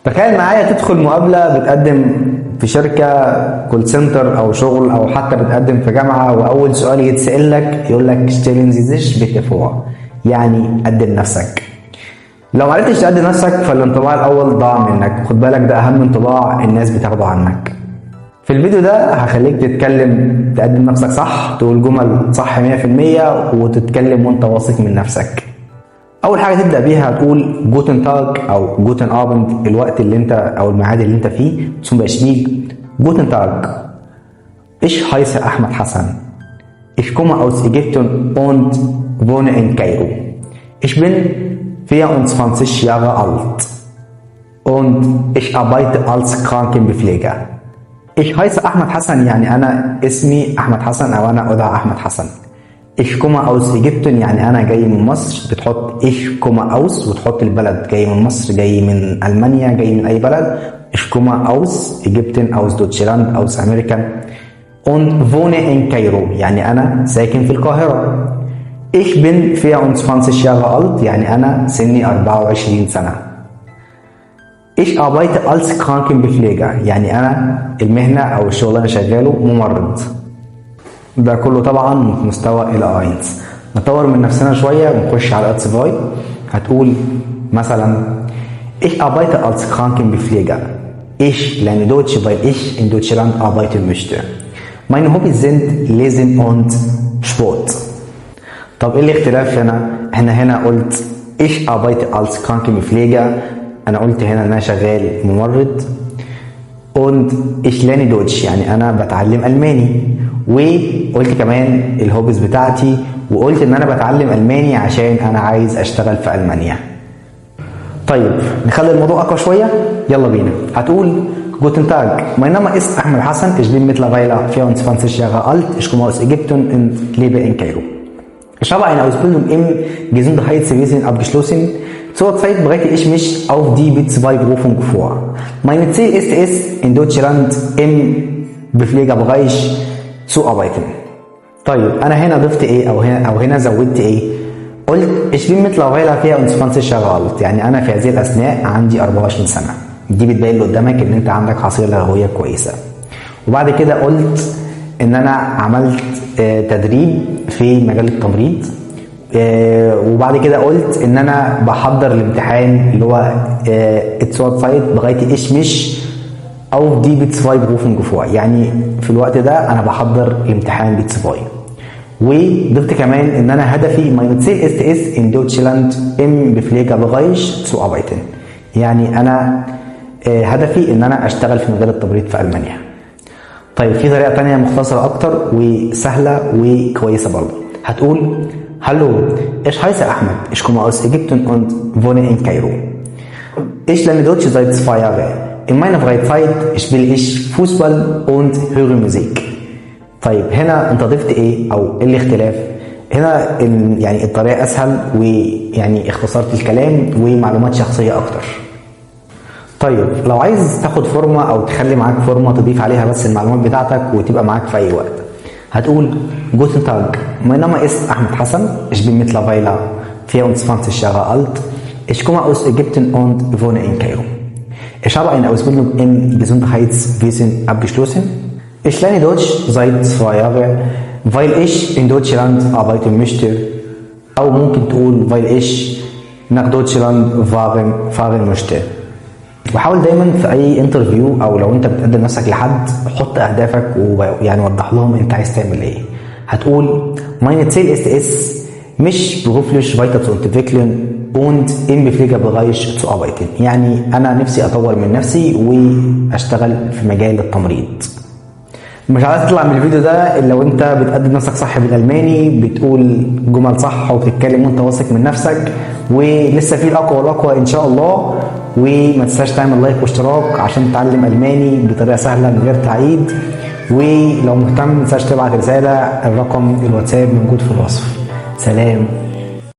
تخيل معايا تدخل مقابلة بتقدم في شركة كول سنتر أو شغل، أو حتى بتقدم في جامعة، وأول سؤال يتسأل لك يقول لك stellen Sie sich bitte vor، يعني قدم نفسك. لو معرفتش تقدم نفسك فالانطباع الأول ضاع منك، خد بالك ده أهم انطباع الناس بتاخده عنك. في الفيديو ده هخليك تقدم نفسك صح، تقول جمل صح 100% وتتكلم وانت واثق من نفسك. اول حاجه تبدا بيها هتقول جوتن تاج او جوتن ابند، الوقت اللي انت او الميعاد اللي انت فيه. zum Beispiel جوتن تاج ich heiße احمد حسن ich komme aus Ägypten und wohne in Kairo ich bin 24 Jahre alt und ich arbeite als Krankenpfleger. ich heiße احمد حسن يعني انا اسمي احمد حسن او انا ادعى احمد حسن. ich komme aus Ägypten يعني انا جاي من مصر، بتحط ich komme aus وتحط البلد، جاي من مصر، جاي من المانيا، جاي من اي بلد. ich komme aus Ägypten، aus Deutschland، aus Amerika. und wohne in Kairo يعني انا ساكن في القاهرة. ich bin 24 Jahre alt يعني انا سني 24 سنة. ich arbeite als Krankenpfleger يعني انا المهنة او الشغل اللي انا شغاله ممرض. ده كله طبعا مستوى الى A1. نطور من نفسنا شوية ونخش على A2. هتقول مثلا ich arbeite als Krankenpfleger. ich lerne Deutsch, weil ich in Deutschland arbeiten möchte. meine Hobbys sind Lesen und Sport. طب ايه الاختلاف هنا؟ هنا قلت ich arbeite als Krankenpfleger، انا قلت هنا ان انا شغال ممرض. und ich lerne Deutsch يعني انا بتعلم الماني، وقلت كمان الهوبز بتاعتي، وقلت ان انا بتعلم الماني عشان انا عايز اشتغل في المانيا. طيب نخلي الموضوع اقوى شويه، يلا بينا. هتقول guten Tag, mein Name ist Ahmed Hassan, ich bin mittlerweile 24 Jahre alt, ich komme aus Ägypten und lebe in Kairo. Ich habe eine Ausbildung im Gesundheitswesen abgeschlossen. Zurzeit bereite ich mich auf die B2-Berufung vor. Mein Ziel ist es, in Deutschland im Pflegebereich zu arbeiten. طيب انا هنا ضفت ايه او هنا زودت ايه؟ قلت ich bin mittlerweile 24 Jahre alt يعني انا في هذه الاثناء عندي 24 سنه. دي بتبين اللي قدامك ان انت عندك حصيله لغويه كويسه. وبعد كده قلت ان انا عملت تدريب في مجال التمريض. وبعد كده قلت ان انا بحضر الامتحان اللي هو Zurzeit bereite ich mich auf die B2-Berufung vor، يعني في الوقت ده انا بحضر الامتحان B2. وضفت كمان ان انا هدفي mein Ziel ist es in Deutschland im Pflegebereich zu arbeiten، يعني انا هدفي ان انا اشتغل في مجال التمريض في المانيا. طيب في طريقه تانية مختصره اكتر وسهله وكويسه برضه. هتقول hallo, ich heiße Ahmed, ich komme aus Ägypten und wohne in Kairo. ich lerne Deutsch seit 2 Jahren. in meiner Freizeit spiele ich Fußball und höre Musik. طيب هنا انت ضفت ايه او ايه الاختلاف؟ هنا يعني الطريقه اسهل، ويعني اختصرت الكلام ومعلومات شخصيه اكتر. طيب لو عايز تاخد فورمه او تخلي معاك فورمه تضيف عليها بس المعلومات بتاعتك وتبقى معاك في اي وقت، هتقول guten Tag, mein Name ist Ahmed Hassan, ich bin mittlerweile 24 Jahre alt, ich komme aus Ägypten und wohne in Kairo. Ich habe eine Ausbildung im Gesundheitswesen abgeschlossen. Ich lerne Deutsch seit 2 Jahren, weil ich in Deutschland arbeiten möchte. أو ممكن تقول weil ich nach Deutschland fahren möchte. وحاول دايما في اي انترفيو او لو انت بتقدم نفسك لحد حط اهدافك ويعني وضح لهم انت عايز تعمل ايه. هتقول mein Ziel ist es, mich beruflich weiterzuentwickeln und im Pflegebereich zu arbeiten، يعني انا نفسي اطور من نفسي واشتغل في مجال التمريض. مش عايز تطلع من الفيديو ده الا لو انت بتقدم نفسك صح بالالماني، بتقول جمل صح وبتتكلم وانت واثق من نفسك، ولسه في الاقوى والاقوى ان شاء الله. وما تنساش تعمل لايك واشتراك عشان تتعلم الماني بطريقه سهله من غير تعقيد. ولو مهتم ما تنساش تبعت رساله، الرقم الواتساب موجود في الوصف. سلام.